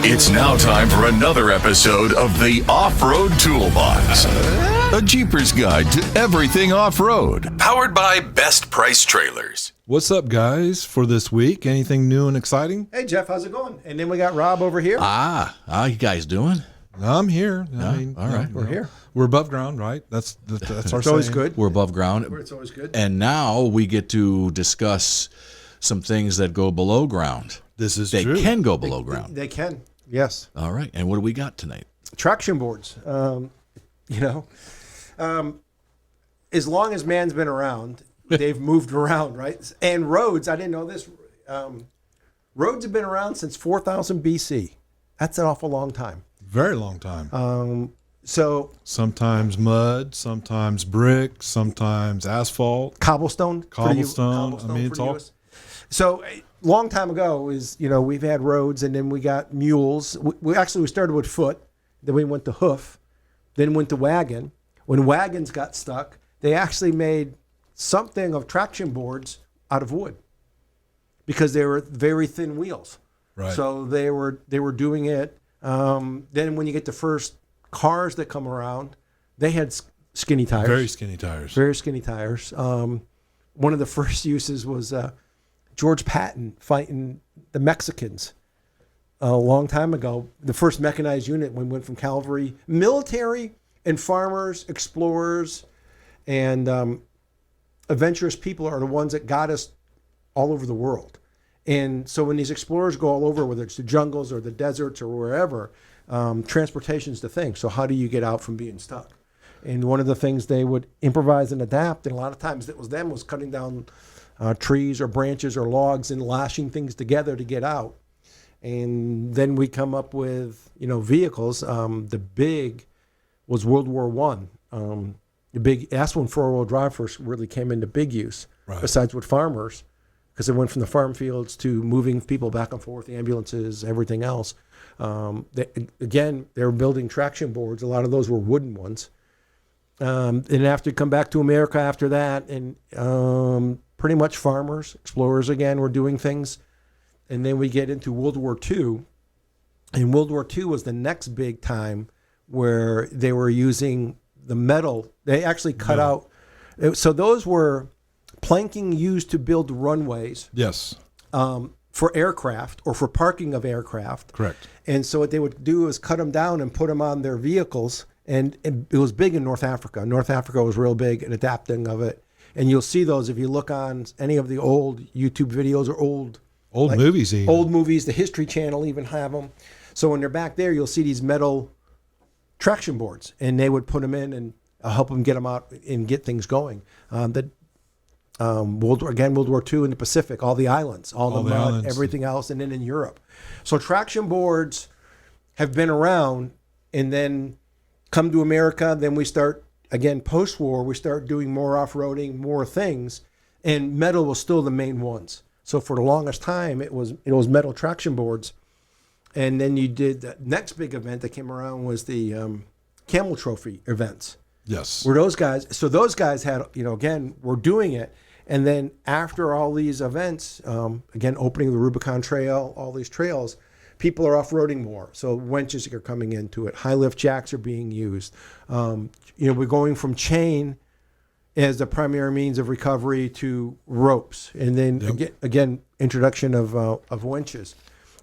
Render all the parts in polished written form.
It's now time for another episode of the Off-Road Toolbox. A Jeepers guide to everything off-road. Powered by Best Price Trailers. What's up, guys, for this week? Anything new and exciting? Hey, Jeff, how's it going? And then we got Rob over here. How you guys doing? I'm here. All right. We're here. We're above ground, right? That's our It's always saying. good. We're above ground. It's always good. And now we get to discuss some things that go below ground. This is They true. can go below ground. They can. Yes. All right. And what do we got tonight? Traction boards. As long as man's been around, they've moved around, right? And roads, I didn't know this. Roads have been around since 4000 BC. That's an awful long time. Very long time. So Sometimes mud, sometimes brick, sometimes asphalt. cobblestone. Cobblestone. I mean, it's all- So a long time ago is, we've had roads, and then we got mules. We started with foot, then we went to hoof, then went to wagon. When wagons got stuck, they actually made something of traction boards out of wood because they were very thin wheels. Right. So they were doing it. Then when you get the first cars that come around, they had skinny tires. Very skinny tires. Very skinny tires. One of the first uses was George Patton fighting the Mexicans a long time ago. The first mechanized unit went from cavalry, military, and farmers, explorers, and adventurous people are the ones that got us all over the world. And so when these explorers go all over, whether it's the jungles or the deserts or wherever, transportation's the thing. So how do you get out from being stuck? And one of the things they would improvise and adapt, and a lot of times it was them, was cutting down trees or branches or logs and lashing things together to get out. And then we come up with, vehicles. The big was World War One. That's when four-wheel drive first really came into big use, Right. besides with farmers, because it went from the farm fields to moving people back and forth, ambulances, everything else. They were building traction boards. A lot of those were wooden ones. And after you come back to America after that, and pretty much farmers, explorers again, were doing things. And then we get into World War II. And World War II was the next big time where they were using the metal. They actually cut out. So those were planking used to build runways. Yes. For aircraft or for parking of aircraft. Correct. And so what they would do is cut them down and put them on their vehicles. And it was big in North Africa. North Africa was real big in adapting of it. And you'll see those if you look on any of the old YouTube videos or old movies. Even. Old movies, the History Channel even have them. So when they're back there, you'll see these metal traction boards, and they would put them in and help them get them out and get things going. World War II in the Pacific, all the islands, all the mud, islands. everything else, and then in Europe. So traction boards have been around, and then come to America. Then we start, again, post-war, we start doing more off-roading, more things, and metal was still the main ones. So for the longest time, it was metal traction boards. And then you did the next big event that came around was the Camel Trophy events. Yes. Where those guys had, again, were doing it. And then after all these events, again, opening the Rubicon Trail, all these trails, people are off-roading more. So winches are coming into it. High lift jacks are being used. We're going from chain as the primary means of recovery to ropes. And then again, introduction of winches.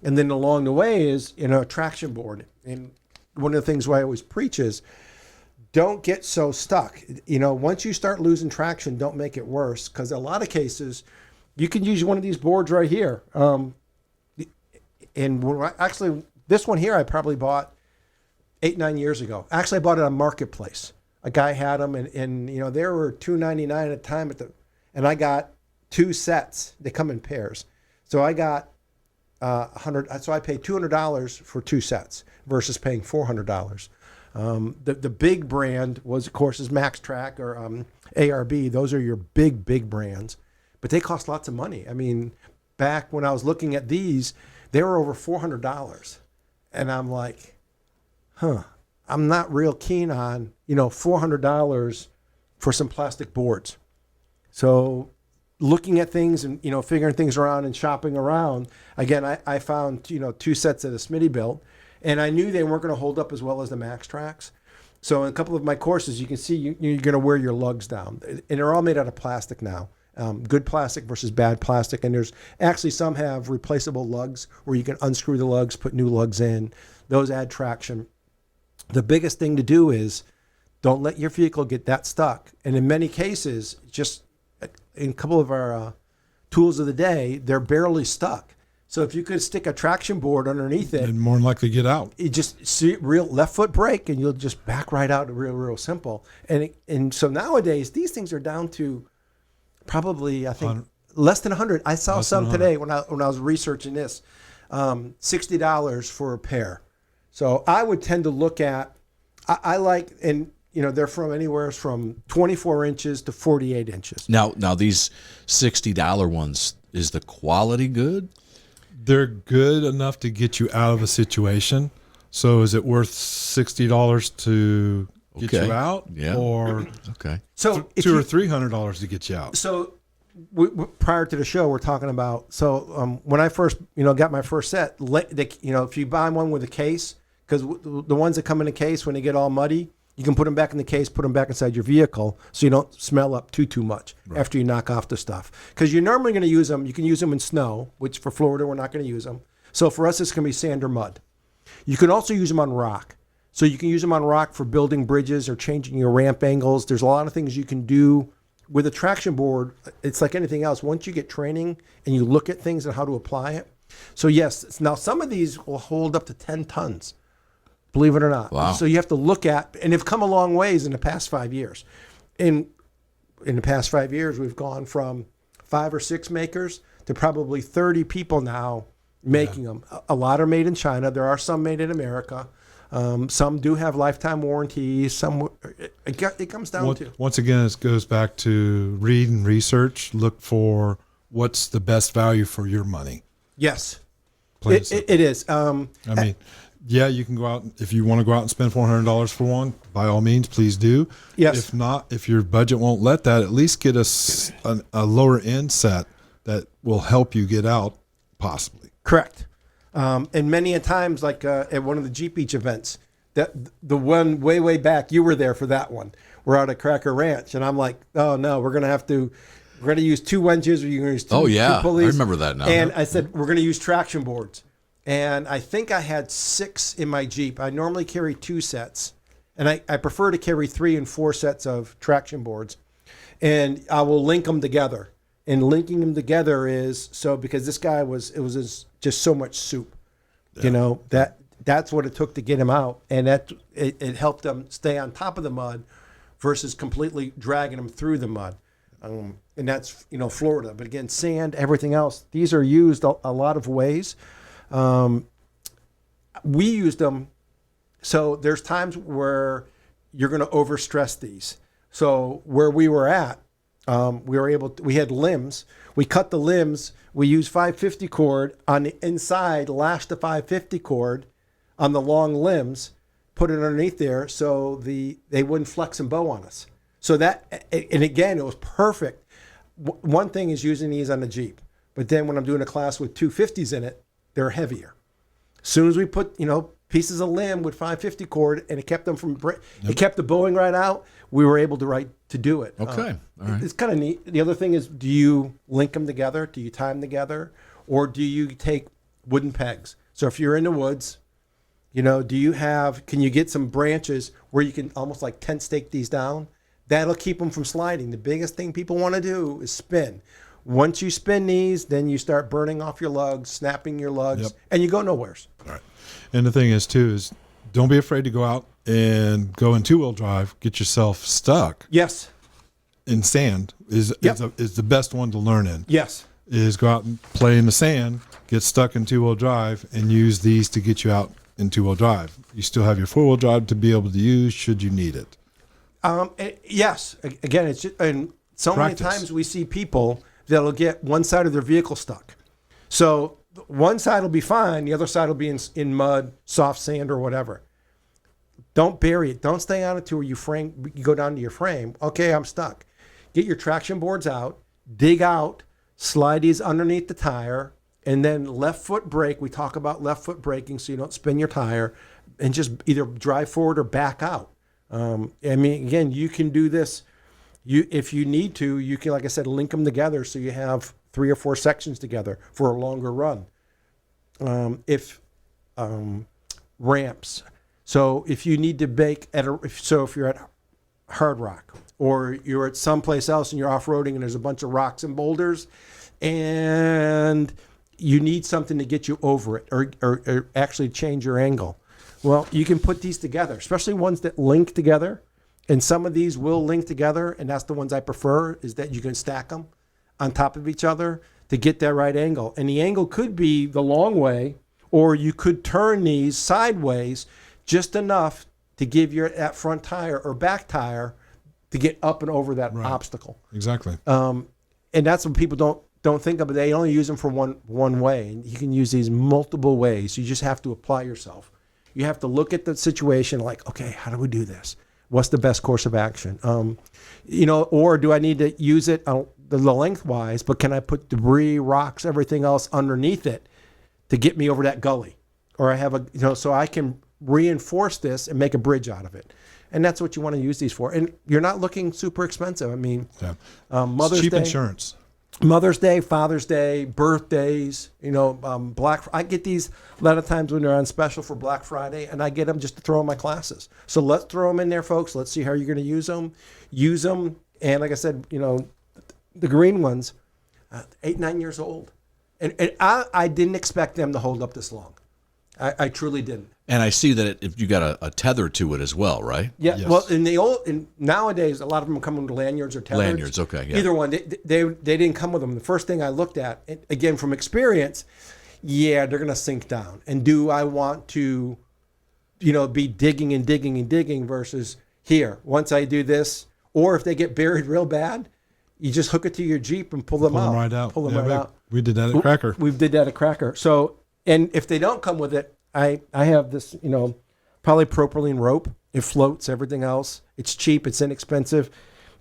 And then along the way is, a traction board. And one of the things I always preach is, don't get so stuck. Once you start losing traction, don't make it worse. Because in a lot of cases, you can use one of these boards right here. Actually, this one here I probably bought 8-9 years ago. Actually, I bought it on Marketplace. A guy had them, and they were $2.99 at a time and I got 2 sets. They come in pairs. So I got $100. So I paid $200 for 2 sets versus paying $400. The big brand was, of course, is Max Track or ARB. Those are your big brands, but they cost lots of money. I mean, back when I was looking at these, they were over $400, and I'm like, I'm not real keen on $400 for some plastic boards. So looking at things and, figuring things around and shopping around, again, I found, 2 sets that a Smitty built, and I knew they weren't going to hold up as well as the Max Tracks. So in a couple of my courses, you can see you're going to wear your lugs down. And they're all made out of plastic now. Good plastic versus bad plastic. And there's actually some have replaceable lugs where you can unscrew the lugs, put new lugs in. Those add traction. The biggest thing to do is don't let your vehicle get that stuck. And in many cases, just in a couple of our tools of the day, they're barely stuck. So if you could stick a traction board underneath it, And more than likely get out. you just see real left foot brake, and you'll just back right out. Real simple. And so nowadays these things are down to probably, I think, less than 100. I saw some today when I was researching this, $60 for a pair. So I would tend to look at, I like, and they're from anywhere from 24 inches to 48 inches. Now these $60 ones, is the quality good? They're good enough to get you out of a situation. So is it worth $60 to get Okay. you out? Yeah. Or Okay. So if $200 you- or $300 to get you out? So prior to the show, we're talking about, when I first, got my first set, if you buy one with a case, because the ones that come in a case, when they get all muddy, you can put them back in the case, put them back inside your vehicle so you don't smell up too much after you knock off the stuff. Because you're normally going to use them, you can use them in snow, which for Florida, we're not going to use them. So for us, it's going to be sand or mud. You can also use them on rock. So you can use them on rock for building bridges or changing your ramp angles. There's a lot of things you can do with a traction board. It's like anything else. Once you get training and you look at things and how to apply it. So yes, now some of these will hold up to 10 tons. Believe it or not. Wow. So you have to look at, and they've come a long ways in the past 5 years. In the past 5 years, we've gone from 5 or 6 makers to probably 30 people now making them. A lot are made in China. There are some made in America. Some do have lifetime warranties. Some it comes down to. Once again, it goes back to read and research. Look for what's the best value for your money. Yes, Plain and simple. it is. I mean, yeah, you can go out if you want to go out and spend $400 for one. By all means, please do. Yes. If not, if your budget won't let that, at least get a lower end set that will help you get out, possibly. Correct. And many a times, like at one of the Jeep Beach events, that the one way back, you were there for that one. We're out at Cracker Ranch, and I'm like, oh no, we're gonna use 2 winches, or you're gonna use two, Oh, yeah. two pulleys. I remember that now. And I said we're gonna use traction boards, and I think I had 6 in my Jeep. I normally carry 2 sets, and I prefer to carry 3 and 4 sets of traction boards, and I will link them together. And linking them together is because this guy just so much soup, that's what it took to get him out, and it helped him stay on top of the mud versus completely dragging him through the mud, and that's Florida. But again, sand, everything else, these are used a lot of ways. We used them, so there's times where you're going to overstress these. So where we were at. We had limbs. We cut the limbs. We used 550 cord on the inside, lashed the 550 cord on the long limbs, put it underneath there so they wouldn't flex and bow on us. So that, and again, it was perfect. One thing is using these on the Jeep, but then when I'm doing a class with 250s in it, they're heavier. As soon as we put, pieces of limb with 550 cord, and it kept them from, it kept the bowing right out, we were able to do it. Okay. All right. It's kind of neat. The other thing is, do you link them together? Do you tie them together? Or do you take wooden pegs? So if you're in the woods, can you get some branches where you can almost like tent stake these down? That'll keep them from sliding. The biggest thing people want to do is spin. Once you spin these, then you start burning off your lugs, snapping your lugs, and you go nowheres. All right. And the thing is, too, is don't be afraid to go out and go in 2-wheel drive, get yourself stuck Yes. in sand is the best one to learn in. Yes. Is go out and play in the sand, get stuck in 2-wheel drive, and use these to get you out in 2-wheel drive. You still have your 4-wheel drive to be able to use should you need it. Yes. Again, it's just, and so Practice. many times we see people that'll get one side of their vehicle stuck. So one side will be fine, the other side will be in mud, soft sand, or whatever. Don't bury it. Don't stay on it to where you go down to your frame. Okay, I'm stuck. Get your traction boards out. dig out, slide these underneath the tire, and then left foot brake. We talk about left foot braking so you don't spin your tire, and just either drive forward or back out. I mean, again, you can do this. If you need to, you can, like I said, link them together so you have 3 or 4 sections together for a longer run. Ramps. So if you need to bake if you're at Hard Rock or you're at someplace else and you're off-roading and there's a bunch of rocks and boulders and you need something to get you over it or actually change your angle. Well, you can put these together, especially ones that link together. And some of these will link together, and that's the ones I prefer, is that you can stack them on top of each other to get that right angle. And the angle could be the long way, or you could turn these sideways just enough to give your that front tire or back tire to get up and over that obstacle. Exactly. And that's what people don't think of. They only use them for one way. And you can use these multiple ways. You just have to apply yourself. You have to look at the situation like, okay, how do we do this? What's the best course of action? Or do I need to use it the lengthwise, but can I put debris, rocks, everything else underneath it to get me over that gully? Or I have so I can reinforce this and make a bridge out of it. And that's what you want to use these for. And you're not looking super expensive. I mean, Mother's cheap Day, insurance. Mother's Day, Father's Day, birthdays, I get these a lot of times when they're on special for Black Friday, and I get them just to throw in my classes. So let's throw them in there, folks. Let's see how you're going to use them. Use them. And like I said, the green ones, 8, 9 years old. And I didn't expect them to hold up this long. I truly didn't. And I see that if you got a tether to it as well, right? Yeah. Yes. Well, nowadays, a lot of them come with lanyards or tethers. Lanyards, okay. Yeah. Either one. They didn't come with them. The first thing I looked at, again, from experience, they're going to sink down. And do I want to, be digging and digging and digging versus here, once I do this, or if they get buried real bad, you just hook it to your Jeep and pull them out. Pull them right out. We did that at Cracker. We did that at Cracker. So, and if they don't come with it, I have this, polypropylene rope. It floats, everything else. It's cheap, it's inexpensive.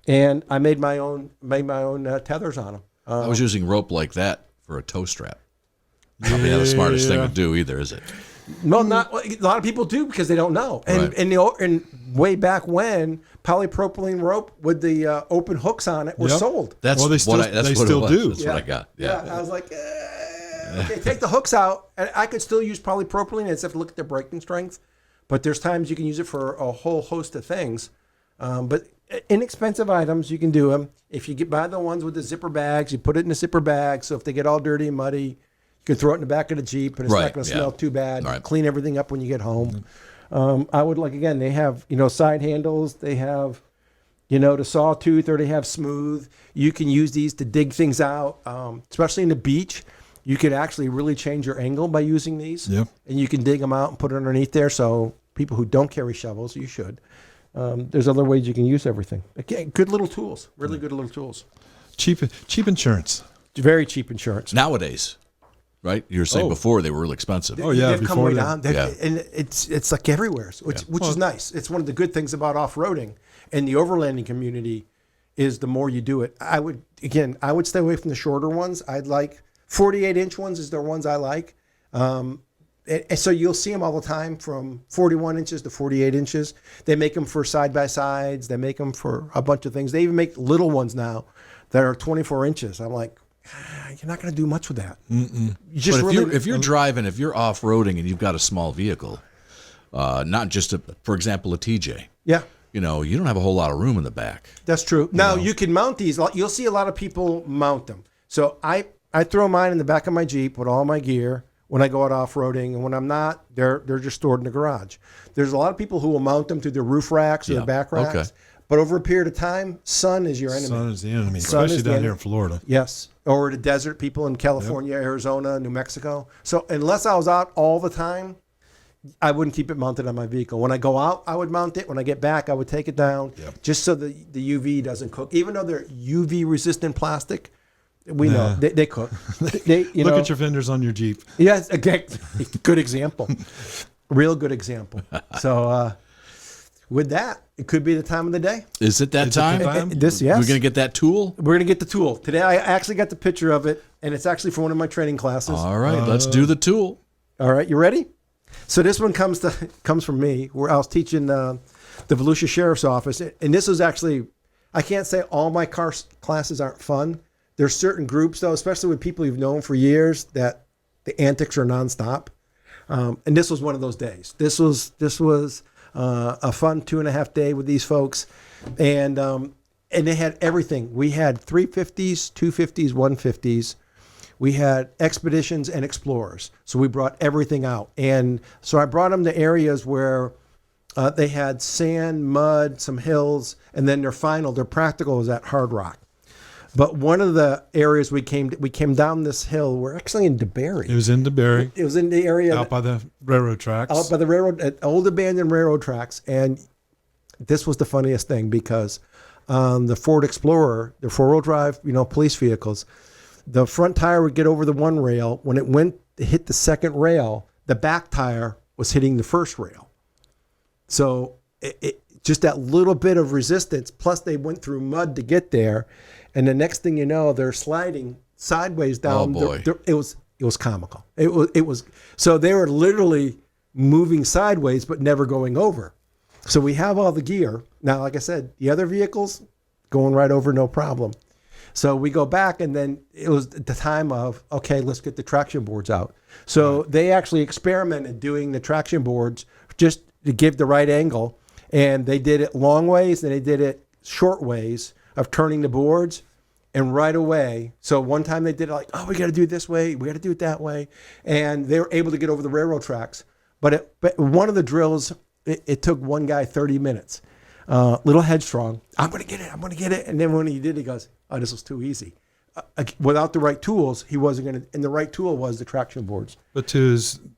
And I made my own tethers on them. I was using rope like that for a tow strap. Probably not the smartest thing to do either, is it? No, not a lot of people do because they don't know. And Right. and way back when, polypropylene rope with the open hooks on it were sold. That's Well, they still- what I, that's they what still it was. do. That's what I got. Yeah. I was like, okay, take the hooks out. And I could still use polypropylene. I just have to look at their braking strength. But there's times you can use it for a whole host of things. But inexpensive items, you can do them. If you buy the ones with the zipper bags, you put it in a zipper bag. So if they get all dirty and muddy, you can throw it in the back of the Jeep and it's not going to smell too bad. Right. Clean everything up when you get home. I would they have, side handles. They have, the sawtooth, or they have smooth. You can use these to dig things out, especially in the beach. You could actually really change your angle by using these. Yep. And you can dig them out and put it underneath there. So people who don't carry shovels, you should. There's other ways you can use everything. Again, good little tools. Really good little tools. Cheap insurance. Very cheap insurance. Nowadays, right? You were saying before they were really expensive. Oh, yeah. They've come before way then. down. Yeah. And it's like everywhere, which is nice. It's one of the good things about off-roading and the overlanding community is the more you do it. I would stay away from the shorter ones. I'd like 48-inch ones is the ones I like. And so you'll see them all the time from 41 inches to 48 inches. They make them for side-by-sides. They make them for a bunch of things. They even make little ones now that are 24 inches. I'm like, you're not going to do much with that. You just But if you're driving, if you're off-roading and you've got a small vehicle, not just, for example, a TJ. Yeah. You don't have a whole lot of room in the back. That's true. Now, you can mount these. You'll see a lot of people mount them. So I throw mine in the back of my Jeep with all my gear when I go out off-roading. And when I'm not, they're just stored in the garage. There's a lot of people who will mount them to their roof racks or their back racks. Okay. But over a period of time, sun is your enemy. Sun is the enemy, Sun is especially the down enemy. here in Florida. Yes. Or the desert people in California, Arizona, New Mexico. So unless I was out all the time, I wouldn't keep it mounted on my vehicle. When I go out, I would mount it. When I get back, I would take it down just so the UV doesn't cook. Even though they're UV resistant plastic, we know they cook. Look at your fenders on your Jeep. Yes, again, good example. Real good example. So with that, it could be the time of the day. Is it that Is it time? the time? Yes. We're going to get that tool? We're going to get the tool. Today, I actually got the picture of it, and it's actually from one of my training classes. All right, let's do the tool. All right, you ready? So this one comes from me, where I was teaching the Volusia Sheriff's Office, and this was actually, I can't say all my classes aren't fun. There's certain groups, though, especially with people you've known for years, that the antics are nonstop. And this was one of those days. This was a fun 2.5 day with these folks, and they had everything. We had 350s, 250s, 150s. We had expeditions and explorers. So we brought everything out, and so I brought them to areas where they had sand, mud, some hills, and then their practical was at Hard Rock. But one of the areas we came down this hill. We're actually in DeBerry. It was in DeBerry. It was in the area out by the railroad tracks. Out by the railroad, old abandoned railroad tracks. And this was the funniest thing because the Ford Explorer, the 4-wheel drive, police vehicles, the front tire would get over the one rail. When it hit the second rail, the back tire was hitting the first rail. So it just that little bit of resistance. Plus, they went through mud to get there. And the next thing you know, they're sliding sideways down. Oh boy! It was comical. It was so they were literally moving sideways but never going over. So we have all the gear now. Like I said, the other vehicles going right over, no problem. So we go back, and then it was the time of okay, let's get the traction boards out. So they actually experimented doing the traction boards just to give the right angle, and they did it long ways and they did it short ways of turning the boards, and right away. So one time they did it like, oh, we got to do it this way, we got to do it that way, and they were able to get over the railroad tracks. But one of the drills, it took one guy 30 minutes. Little headstrong. I'm going to get it. And then when he did, he goes, oh, this was too easy. Without the right tools, he wasn't going to. And the right tool was the traction boards. But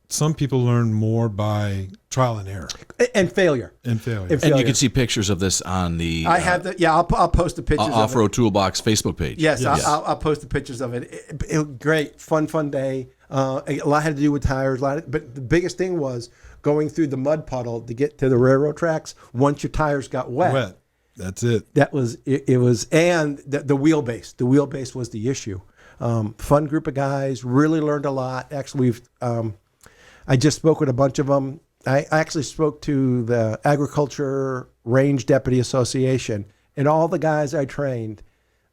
some people learn more by trial and error and failure. And failure. And you can see pictures of this on the I have the I'll post the pictures Off-Road Toolbox Facebook page. Yes. I'll post the pictures of it. It was great, fun day. A lot had to do with tires. But the biggest thing was going through the mud puddle to get to the railroad tracks. Once your tires got wet. That's it. That was it. Was and the wheelbase. The wheelbase was the issue. Fun group of guys. Really learned a lot. Actually, I just spoke with a bunch of them. I actually spoke to the Agriculture Range Deputy Association, and all the guys I trained,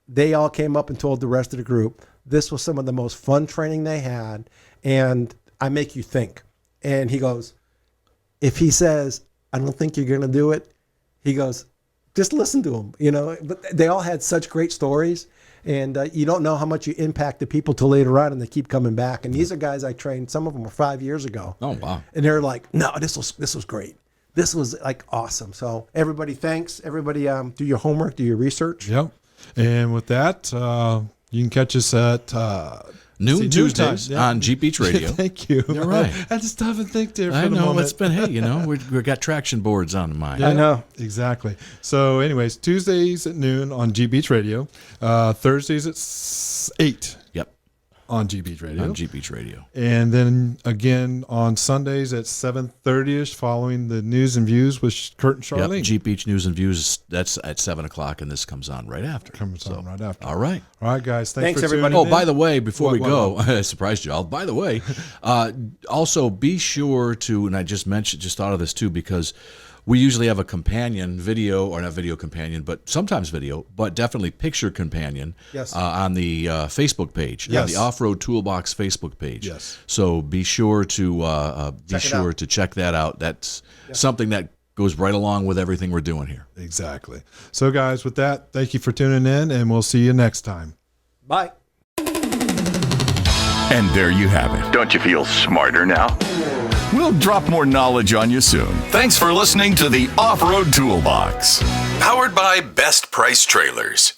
they all came up and told the rest of the group this was some of the most fun training they had, and I make you think. And he goes, if he says, I don't think you're going to do it, he goes, just listen to him, But they all had such great stories, and you don't know how much you impact the people till later on, and they keep coming back. And these are guys I trained. Some of them were 5 years ago. Oh wow! And they're like, no, this was great. This was like awesome. So everybody, thanks. Everybody, do your homework, do your research. Yep. And with that, you can catch us at noon Tuesdays on Jeep Beach Radio. Thank you. You're right. I had to stop and think there for I a know moment. it's been. Hey, we've got traction boards on mine. I know. Exactly. So, anyways, Tuesdays at noon on Jeep Beach Radio. Thursdays at 8. Yep. On Jeep Beach Radio. On Jeep Beach Radio. And then again on Sundays at 7:30ish, following the news and views with Kurt and Charlene. Yep. Jeep Beach News and Views. That's at 7:00, and this comes on right after. On right after. All right. All right, guys. Thanks for everybody. tuning Oh, in. by the way, before we What? go, I surprised you all. By the way, also be sure to, and I just thought of this too, because we usually have a companion video, or not video companion, but sometimes video, but definitely picture companion Yes. On the Facebook page, Yes. on the Off-Road Toolbox Facebook page. Yes. So be sure to check that out. That's something that goes right along with everything we're doing here. Exactly. So, guys, with that, thank you for tuning in, and we'll see you next time. Bye. And there you have it. Don't you feel smarter now? We'll drop more knowledge on you soon. Thanks for listening to the Off-Road Toolbox. Powered by Best Price Trailers.